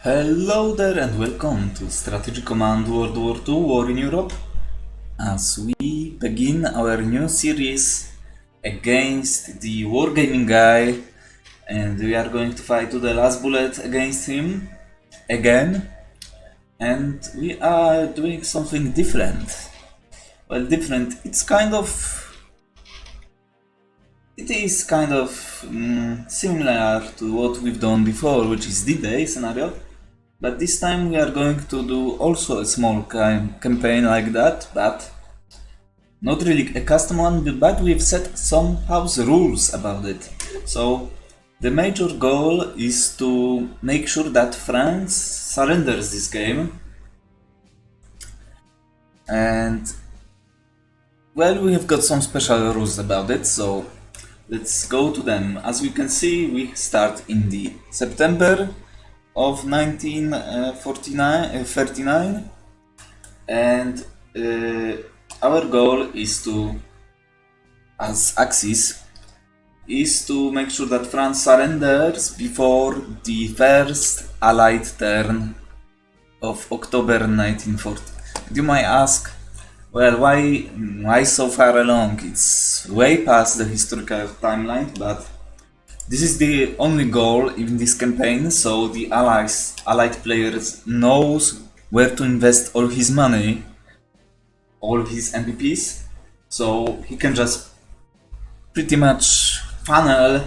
Hello there and welcome to Strategic Command WWII War in Europe, as we begin our new series against the Wargaming Guy, and we are going to fight to the last bullet against him again, and we are doing something different. Well, different, it is kind of similar to what we've done before, which is D-Day scenario. But this time we are going to do also a small campaign like that, but not really a custom one, but we've set some house rules about it. So the major goal is to make sure that France surrenders this game. And well, we have got some special rules about it, so let's go to them. As we can see, we start in the September of 1939, and our goal is to, as Axis, is to make sure that France surrenders before the first Allied turn of October 1940. You might ask, well, why so far along? It's way past the historical timeline, but this is the only goal in this campaign, so the allied players knows where to invest all his money, all his MPPs, so he can just pretty much funnel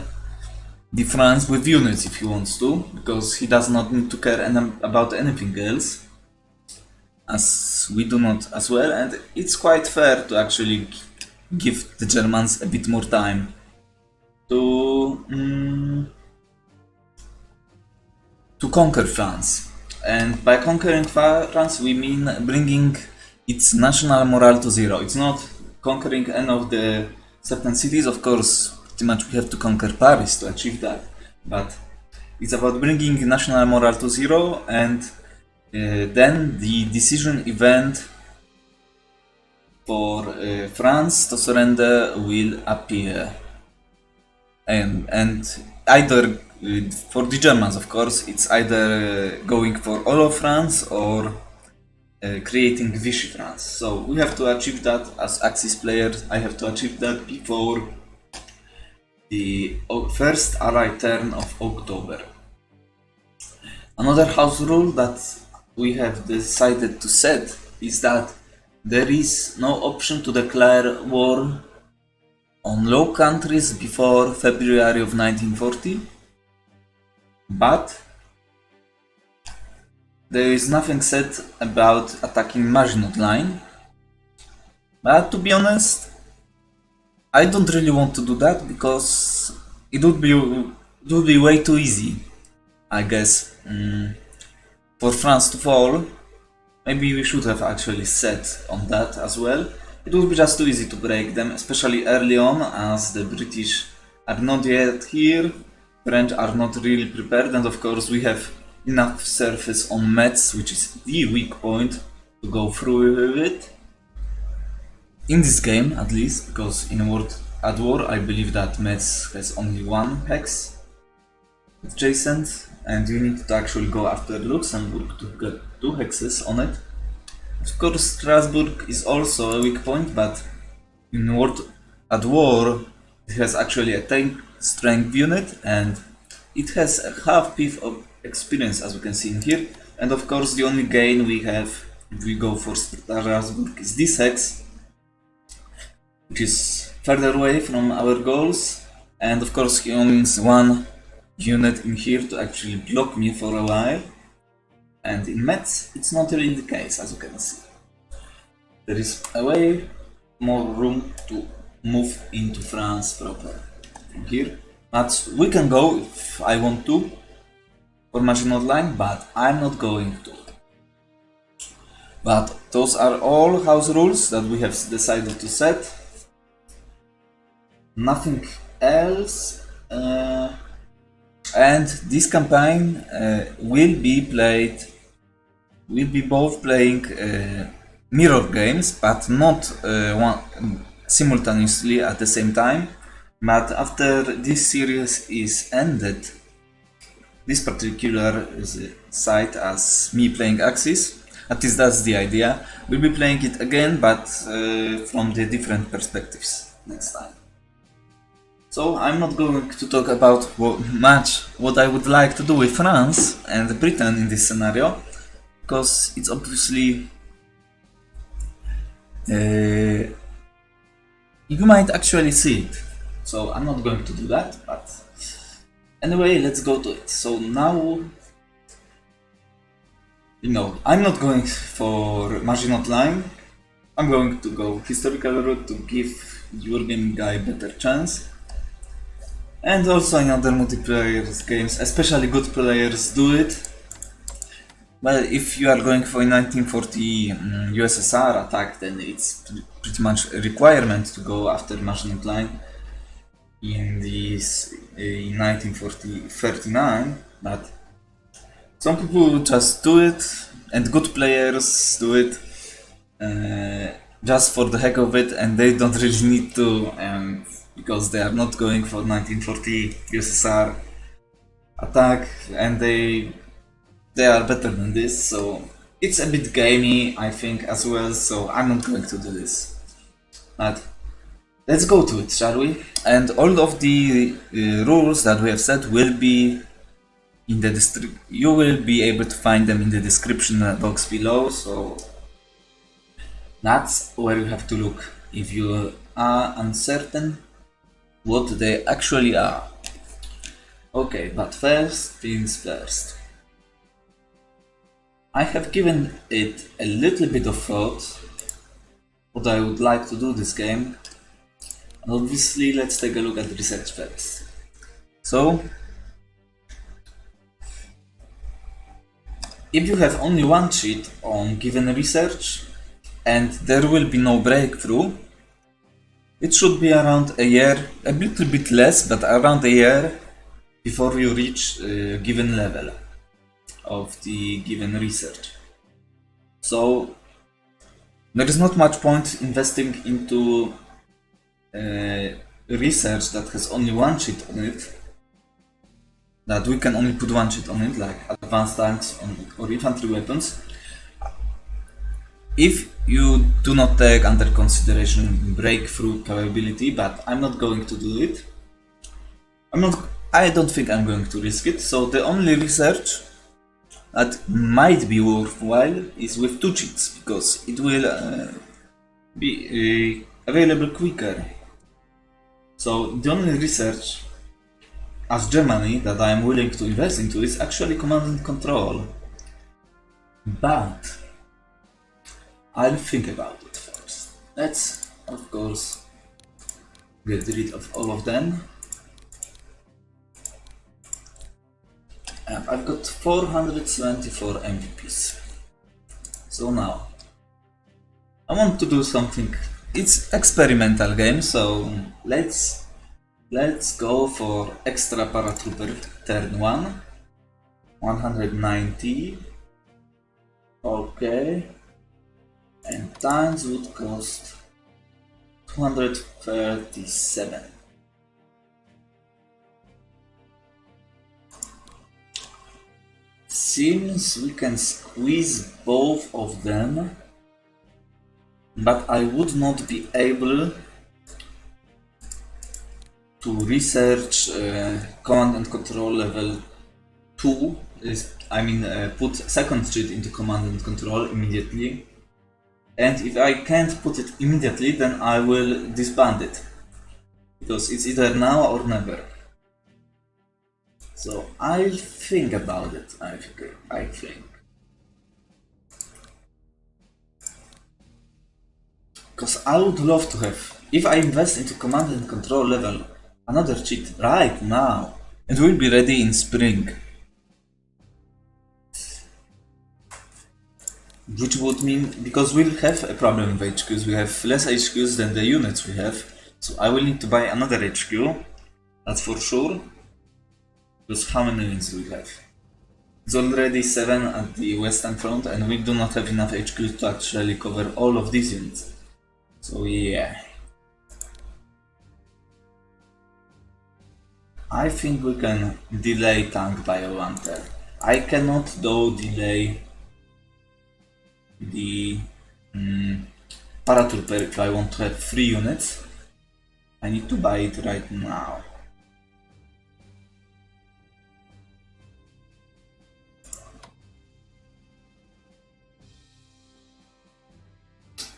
the France with units if he wants to, because he does not need to care about anything else, as we do not as well, and it's quite fair to actually give the Germans a bit more time to conquer France. And by conquering France we mean bringing its national morale to zero. It's not conquering any of the certain cities, of course pretty much we have to conquer Paris to achieve that, but it's about bringing national morale to zero, and then the decision event for France to surrender will appear. And either for the Germans, of course, it's either going for all of France or creating Vichy France. So we have to achieve that as Axis players. I have to achieve that before the first Allied turn of October. Another house rule that we have decided to set is that there is no option to declare war on Low Countries before February of 1940, but there is nothing said about attacking Maginot Line. But to be honest, I don't really want to do that, because it would be way too easy, I guess, for France to fall. Maybe we should have actually set on that as well. It would be just too easy to break them, especially early on, as the British are not yet here, French are not really prepared, and of course we have enough surface on Metz, which is the weak point, to go through with it. In this game, at least, because in World at War I believe that Metz has only one hex adjacent, and you need to actually go after Luxembourg to get 2 hexes on it. Of course, Strasbourg is also a weak point, but in World at War it has actually a tank strength unit, and it has a half PIF of experience, as we can see in here. And of course the only gain we have if we go for Strasbourg is this hex, which is further away from our goals, and of course he only needs one unit in here to actually block me for a while. And in Metz, it's not really the case, as you can see. There is a way more room to move into France proper from here. But we can go if I want to for Maginot Line, but I'm not going to. But those are all house rules that we have decided to set. Nothing else. And this campaign will be both playing mirror games, but not simultaneously at the same time. But after this series is ended, this particular site as me playing Axis. At least that's the idea. We'll be playing it again, but from the different perspectives next time. So I'm not going to talk about what I would like to do with France and Britain in this scenario, because it's obviously you might actually see it. So I'm not going to do that, but anyway, let's go to it. So now, I'm not going for Maginot Line. I'm going to go historical route to give Wargaming Guy a better chance. And also in other multiplayer games, especially good players do it. Well, if you are going for a 1940 USSR attack, then it's pretty much a requirement to go after Maginot Line in 1939, but some people just do it, and good players do it just for the heck of it, and they don't really need to, because they are not going for 1940 USSR attack, and they are better than this, so it's a bit gamey, I think, as well, so I'm not going to do this. But let's go to it, shall we? And all of the rules that we have set will be in the you will be able to find them in the description box below, so that's where you have to look if you are uncertain what they actually are. Okay, but first things first. I have given it a little bit of thought what I would like to do this game. And obviously, let's take a look at the research first. So, if you have only one cheat on given research and there will be no breakthrough, it should be around a year, a little bit less, but around a year before you reach a given level of the given research. So there is not much point investing into research that has only one cheat on it, that we can only put one cheat on it, like advanced tanks or infantry weapons, if you do not take under consideration breakthrough capability, but I'm not going to do it. I don't think I'm going to risk it, so the only research that might be worthwhile is with two cheats, because it will be available quicker. So the only research as Germany that I am willing to invest into is actually command and control. But I'll think about it first. Let's, of course, get rid of all of them. And I've got 474 MVPs. So now, I want to do something. It's experimental game, so let's go for extra paratrooper turn 1. 190. Okay. And tanks would cost 237. Seems we can squeeze both of them, but I would not be able to research command and control level 2. Put second cheat into command and control immediately. And if I can't put it immediately, then I will disband it, because it's either now or never. So I'll think about it, I think. Because I would love to have, if I invest into command and control level, another cheat right now, it will be ready in spring. Which would mean, because we'll have a problem with HQs, we have less HQs than the units we have, so I will need to buy another HQ, that's for sure. Because how many units do we have? It's already 7 at the Western Front, and we do not have enough HQs to actually cover all of these units. So yeah. I think we can delay tank by a one turn. I cannot though delay the paratrooper if I want to have 3 units. I need to buy it right now.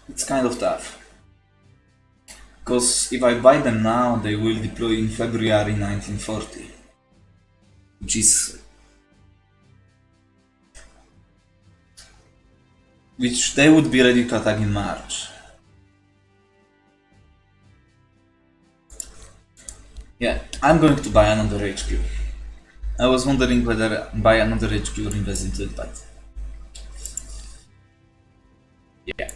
It's kind of tough. Because if I buy them now, they will deploy in February 1940. Which they would be ready to attack in March. Yeah, I'm going to buy another HQ. I was wondering whether buy another HQ or invest into it, but yeah.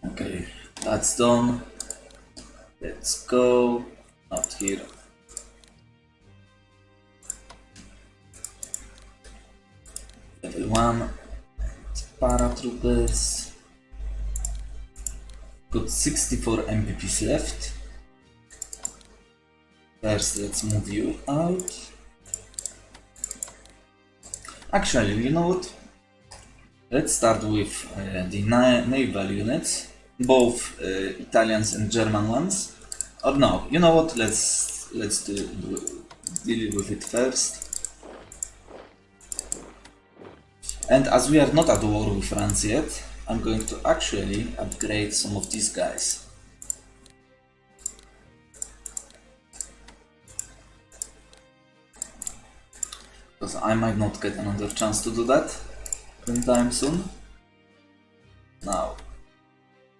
Okay, that's done. Let's go. Not here. Level 1. Paratroopers. Got 64 MPPs left. First, let's move you out. Actually, you know what? Let's start with the naval units, both Italians and German ones. Or no, you know what? Let's deal with it first. And as we are not at war with France yet, I'm going to actually upgrade some of these guys. Because I might not get another chance to do that anytime soon. Now,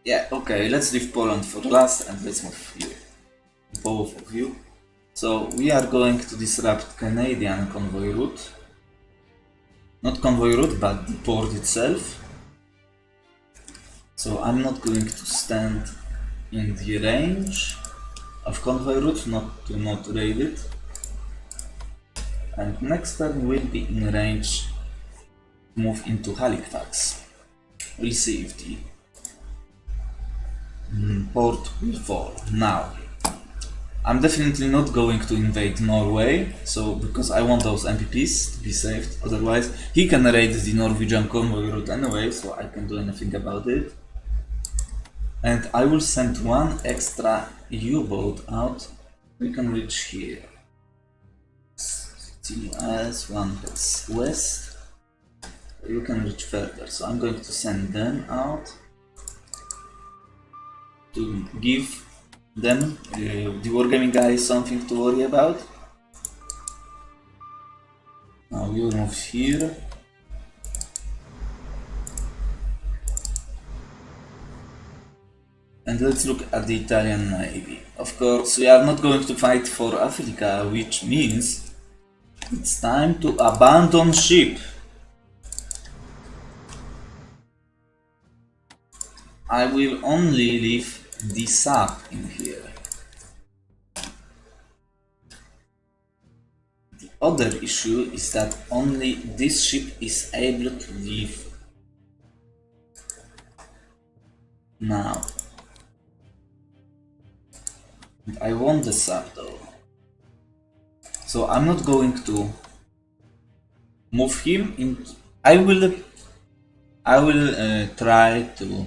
yeah, okay, let's leave Poland for last and let's move you, both of you. So we are going to disrupt Canadian convoy route. Not convoy route, but the port itself. So I'm not going to stand in the range of convoy route, to not raid it. And next turn will be in range to move into Halifax. We'll see if the port will fall. Now, I'm definitely not going to invade Norway, so because I want those MPPs to be saved, otherwise he can raid the Norwegian convoy route anyway, so I can't do anything about it. And I will send one extra U-boat out. We can reach here. US, one heads west. You can reach further, so I'm going to send them out to give them, the Wargaming Guy, something to worry about. Now we will move here. And let's look at the Italian Navy. Of course, we are not going to fight for Africa, which means it's time to abandon ship. I will only leave the sub in here. The other issue is that only this ship is able to leave now. And I want the sub though. So I'm not going to move him in. I will try to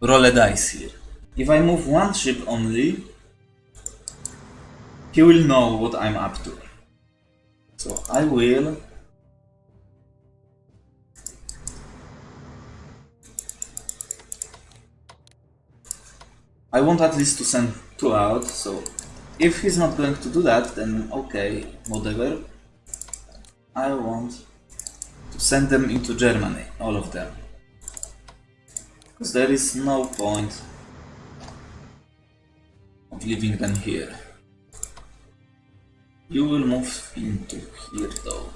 roll a dice here. If I move one ship only, he will know what I'm up to. So I will I want at least to send 2 out, so if he's not going to do that, then okay, whatever. I want to send them into Germany, all of them. Because there is no point of leaving them here. You will move into here though.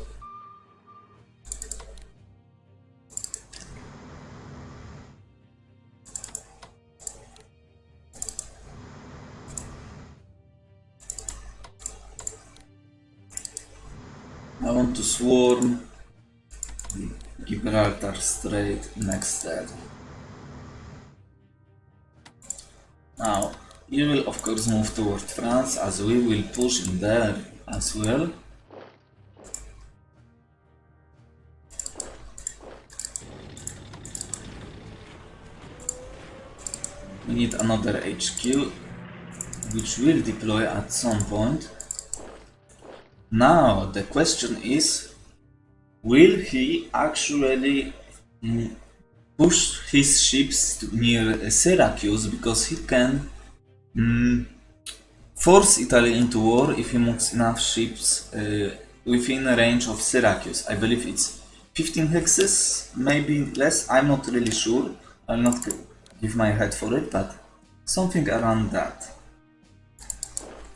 I want to swarm Gibraltar Strait next turn. Now, You will of course move toward France, as we will push in there as well. We need another HQ, which will deploy at some point. Now the question is, will he actually push his ships near Syracuse, because he can force Italy into war if he moves enough ships within range of Syracuse. I believe it's 15 hexes, maybe less, I'm not really sure. I'll not give my head for it, but something around that.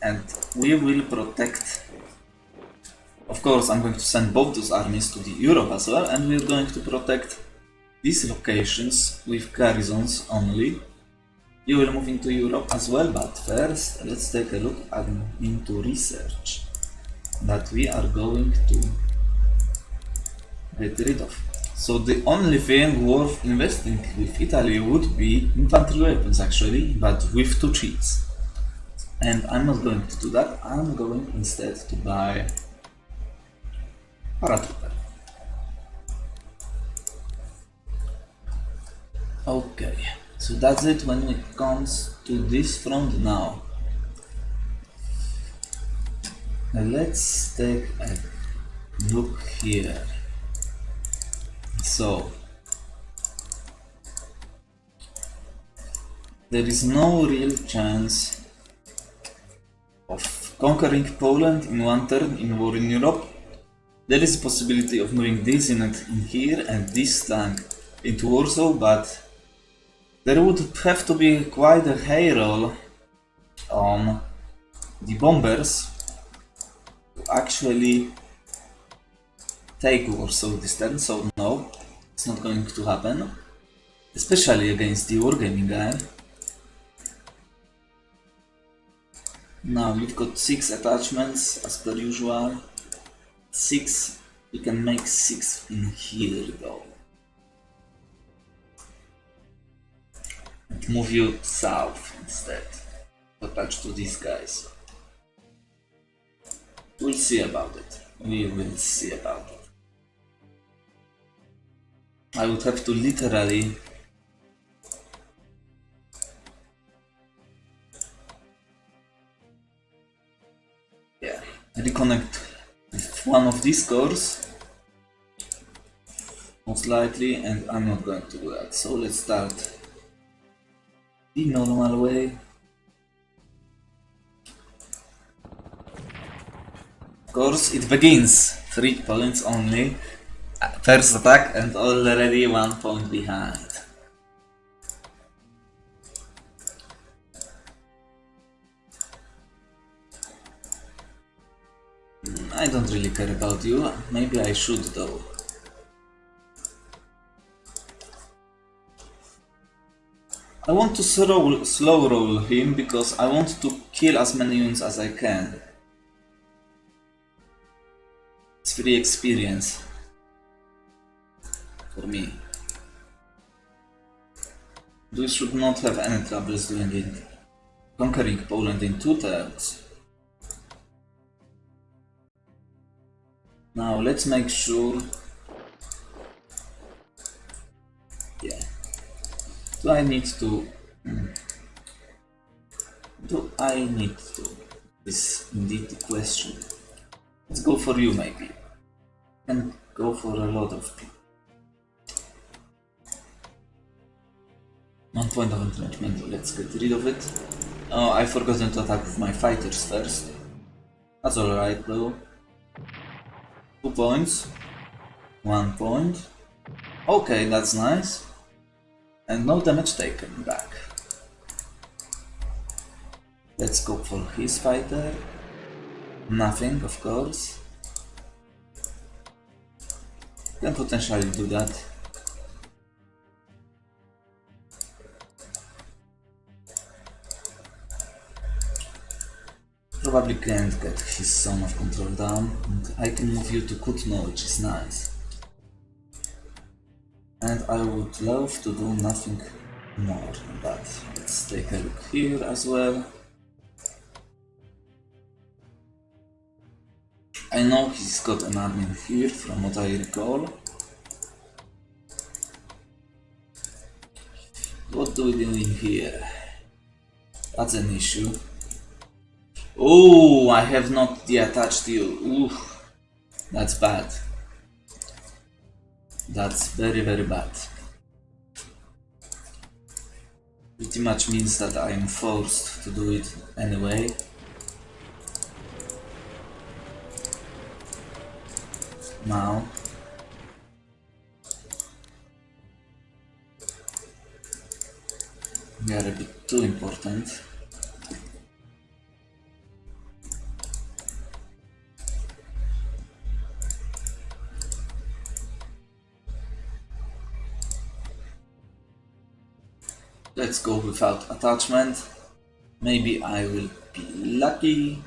And we will protect. Of course, I'm going to send both those armies to the Europe as well, and we're going to protect these locations with garrisons only. You will move into Europe as well, but first let's take a look into research that we are going to get rid of. So the only thing worth investing with Italy would be infantry weapons actually, but with 2 cheats. And I'm not going to do that, I'm going instead to buy paratrooper. Okay, so that's it when it comes to this front now. Let's take a look here. So there is no real chance of conquering Poland in one turn in war in Europe. There is a possibility of moving this unit in here and this tank into Warsaw, but there would have to be quite a high roll on the bombers to actually take Warsaw this turn, so no, it's not going to happen, especially against the Wargaming Guy. Now you've got 6 attachments as per usual. 6, you can make 6 in here though. And move you south instead, attached to these guys. We'll see about it. We will see about it. I would have to literally reconnect with one of these cores, most likely, and I'm not going to do that. So let's start the normal way. Of course, it begins 3 points only. First attack and already 1 point behind. I don't really care about you, maybe I should though. I want to slow roll him because I want to kill as many units as I can. It's free experience for me. We should not have any troubles doing it. Conquering Poland in 2 turns. Now let's make sure. Yeah. Do I need to? Is indeed the question. Let's go for you maybe. And go for a lot of people. 1 point of entrenchment, let's get rid of it. Oh, I forgot to attack with my fighters first. That's alright though. 2 points. 1 point. Okay, that's nice. And no damage taken back. Let's go for his fighter. Nothing, of course. Can potentially do that. Probably can't get his zone of control down, and I can move you to Kutno, which is nice. And I would love to do nothing more, but let's take a look here as well. I know he's got an admin here from what I recall. What do we do in here? That's an issue. Oh, I have not attached you. Ooh, that's bad. That's very, very bad. Pretty much means that I am forced to do it anyway. Now. We are a bit too important. Let's go without attachment. Maybe I will be lucky.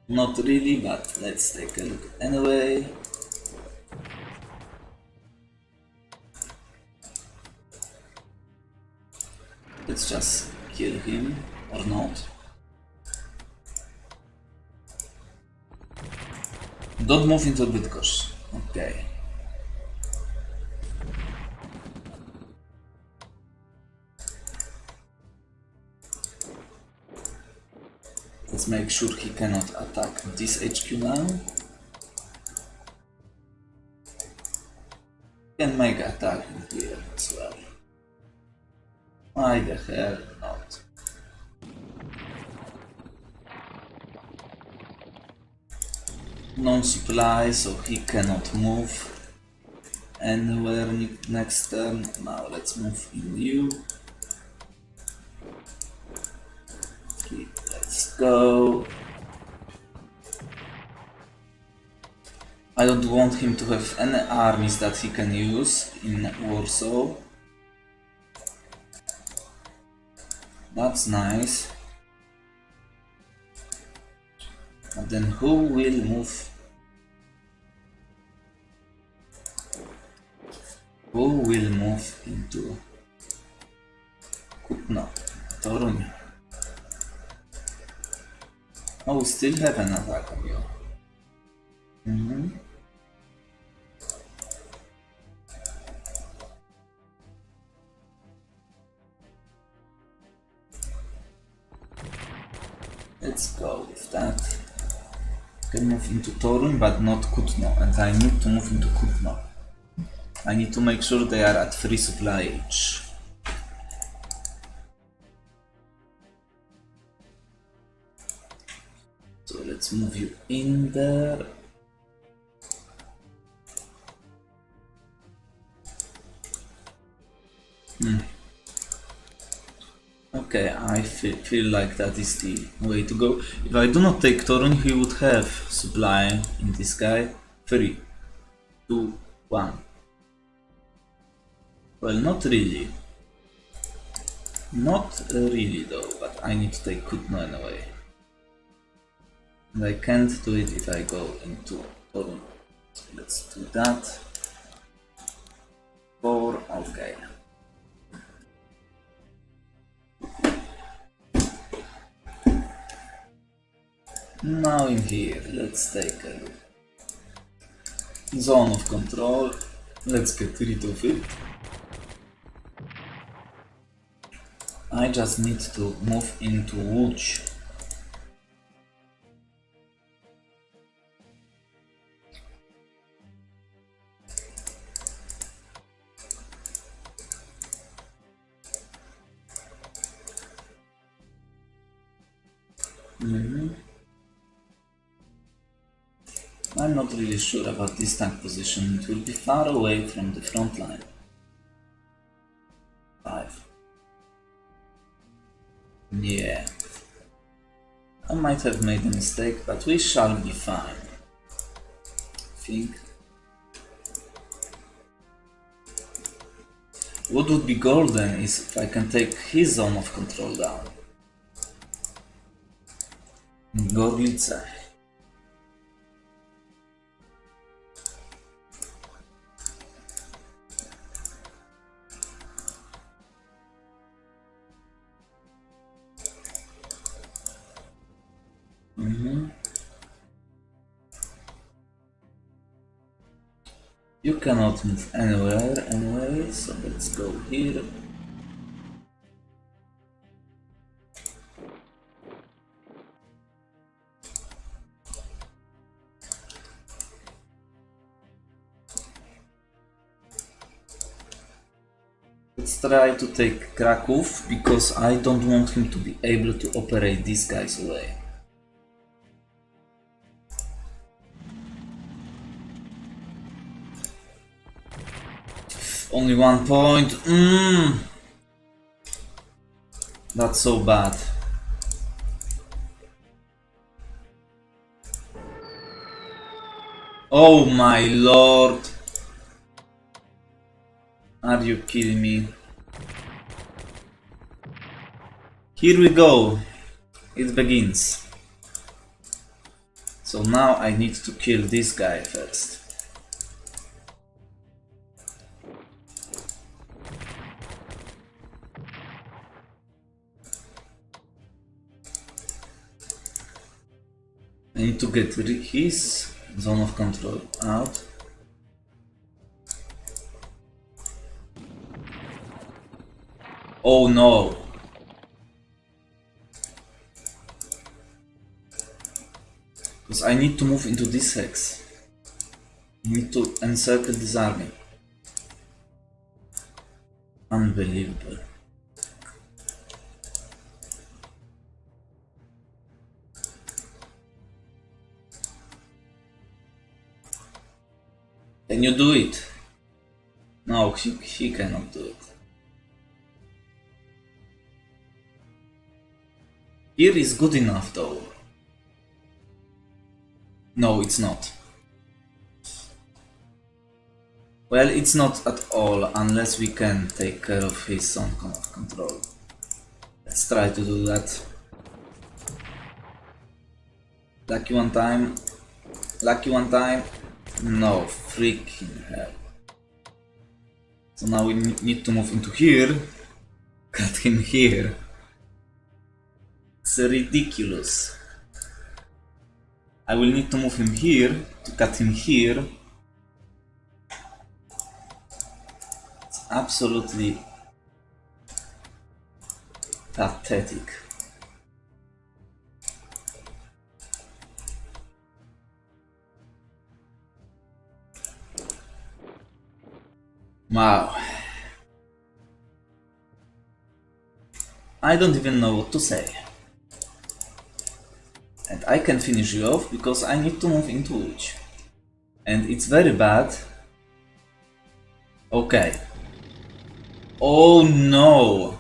Not really, but let's take a look anyway. Let's just kill him, or not. Don't move into Bydgoszcz. Okay. Let's make sure he cannot attack this HQ now. Can make attack in here as well. Why the hell not? Non-supply, so he cannot move anywhere next turn. Now let's move in you. Okay, let's go. I don't want him to have any armies that he can use in Warsaw. That's nice. And then who will move? Who will move into Kutno, Toruń? Oh, we still have an attack on you. Let's go with that. Can move into Toruń, but not Kutno, and I need to move into Kutno. I need to make sure they are at free supply each. So let's move you in there. Okay, I feel like that is the way to go. If I do not take Toruń, he would have supply in this guy. 3, 2, 1. Well, not really. Not really though, but I need to take Kutno anyway. And I can't do it if I go into Toruń. So let's do that. 4, okay. Now in here, let's take a look. Zone of control. Let's get rid of it. I just need to move into Łódź. I'm not really sure about this tank position. It will be far away from the front line. 5. Yeah. I might have made a mistake, but we shall be fine. I think. What would be golden is if I can take his zone of control down. Gorlice. You cannot move anywhere anyway, so let's go here. Let's try to take Kraków, because I don't want him to be able to operate these guys away. Only 1 point. That's so bad. Oh my lord. Are you kidding me? Here we go. It begins. So now I need to kill this guy first. I need to get his zone of control out. Oh no! Because I need to move into this hex. I need to encircle this army. Unbelievable. Can you do it? No, he cannot do it. Here is good enough though. No, it's not. Well, it's not at all, unless we can take care of his zone of control. Let's try to do that. Lucky one time. Lucky one time. No, freaking hell. So now we need to move into here. Cut him here. It's ridiculous. I will need to move him here to cut him here. It's absolutely pathetic. Wow. I don't even know what to say. And I can finish you off because I need to move into which. And it's very bad. Okay. Oh no!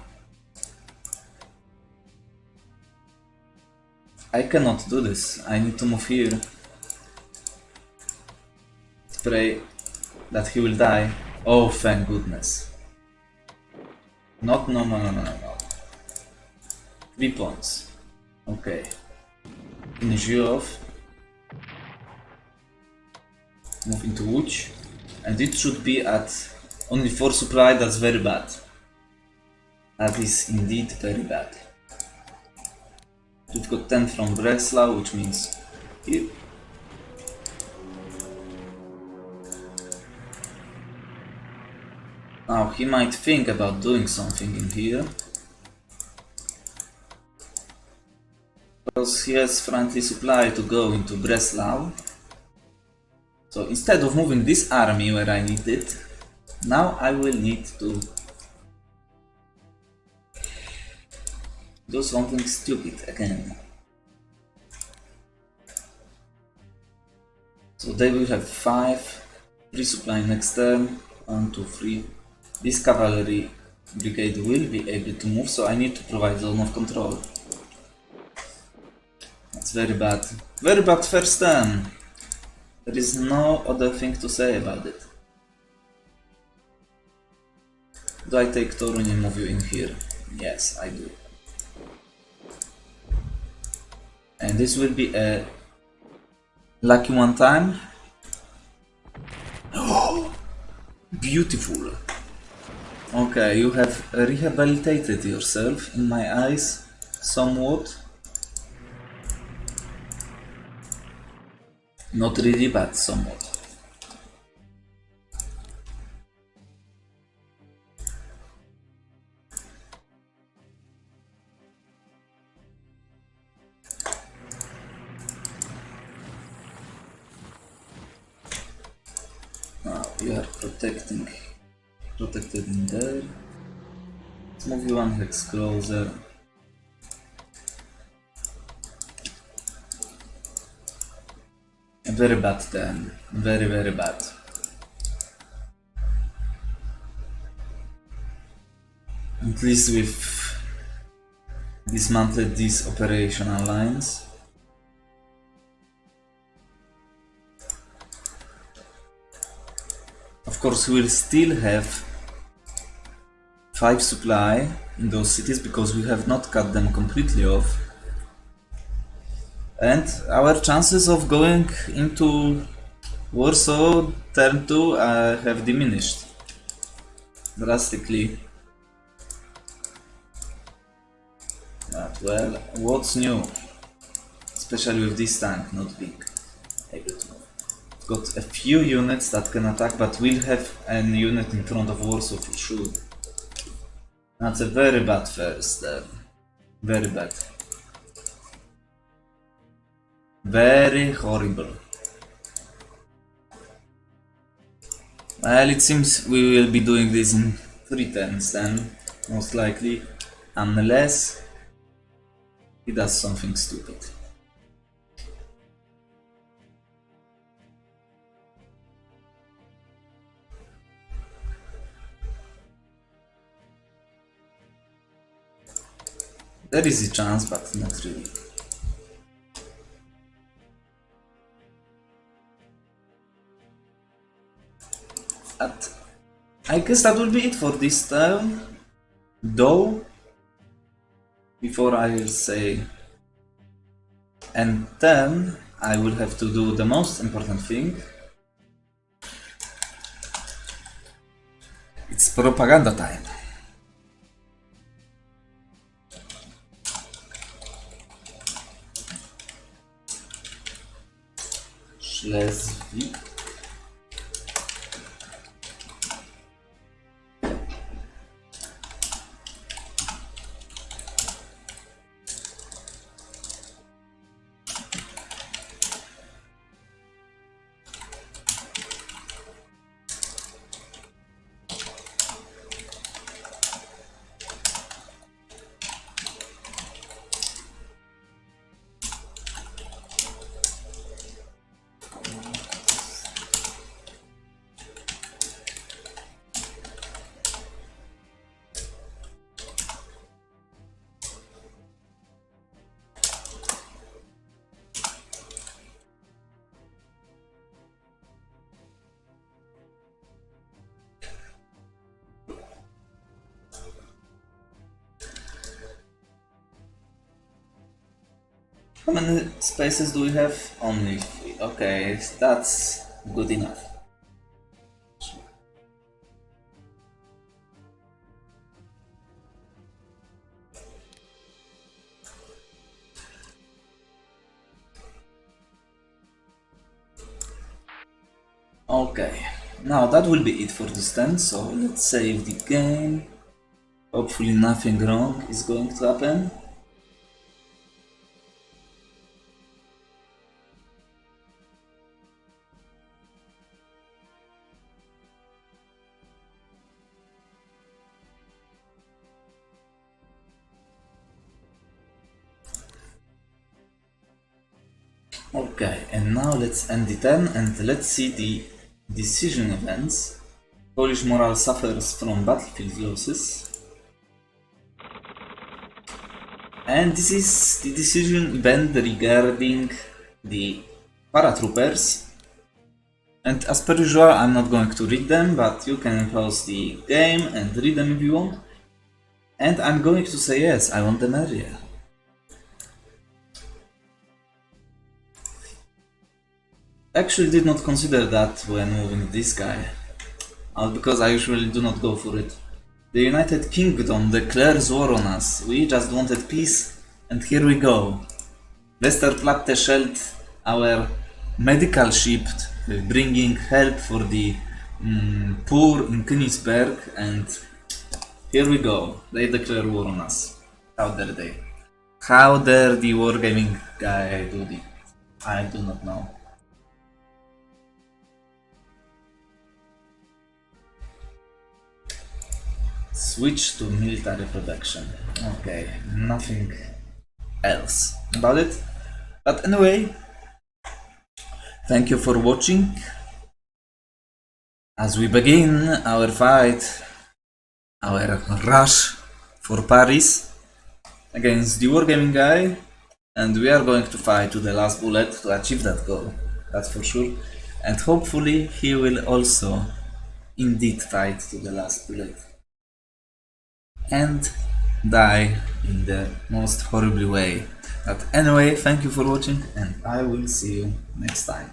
I cannot do this. I need to move here. Pray that he will die. Oh, thank goodness. Not, no. 3 points. Okay. Finish you off. Move into Łódź. And it should be at only 4 supply, that's very bad. That is indeed very bad. We've got 10 from Breslau, which means here. Now he might think about doing something in here. Because he has friendly supply to go into Breslau. So instead of moving this army where I need it, now I will need to do something stupid again. So they will have 5 resupply next turn. 1, 2, 3. This cavalry brigade will be able to move, so I need to provide zone of control. That's very bad. Very bad first turn. There is no other thing to say about it. Do I take Torun and move you in here? Yes, I do. And this will be a lucky one time. Oh, beautiful. Okay, you have rehabilitated yourself in my eyes somewhat. Not really bad, somewhat. Now we are protected in there. Let's move you one hex closer. Very bad then. Very bad. At least we've dismantled these operational lines. Of course, we'll still have 5 supply in those cities because we have not cut them completely off. And our chances of going into Warsaw turn 2 have diminished drastically. But well, what's new? Especially with this tank not being able to move. We've got a few units that can attack, but we'll have a unit in front of Warsaw for sure. That's a very bad first turn. Very bad. Very horrible. Well, it seems we will be doing this in 3 turns then, most likely, unless he does something stupid. There is a chance, but not really. But I guess that will be it for this turn, though, before I will say, and then I will have to do the most important thing. It's propaganda time. Schleswig. How many spaces do we have? Only 3. Okay, that's good enough. Okay, now that will be it for this turn, so let's save the game. Hopefully nothing wrong is going to happen. Okay, and now let's end the turn and let's see the decision events. Polish morale suffers from battlefield losses. And this is the decision event regarding the paratroopers. And as per usual, I'm not going to read them, but you can pause the game and read them if you want. And I'm going to say yes, I want them earlier. Actually did not consider that when moving this guy, because I usually do not go for it. The United Kingdom declares war on us. We just wanted peace, and here we go. Westerplatte shelled our medical ship bringing help for the poor in Königsberg, and here we go. They declare war on us. How dare they? How dare the Wargaming Guy do it? I do not know. Switch to military production. Okay, nothing else about it. But anyway, thank you for watching. As we begin our fight, our rush for Paris against the Wargaming Guy, and we are going to fight to the last bullet to achieve that goal, that's for sure. And hopefully he will also indeed fight to the last bullet and die in the most horrible way. But anyway, thank you for watching, and I will see you next time.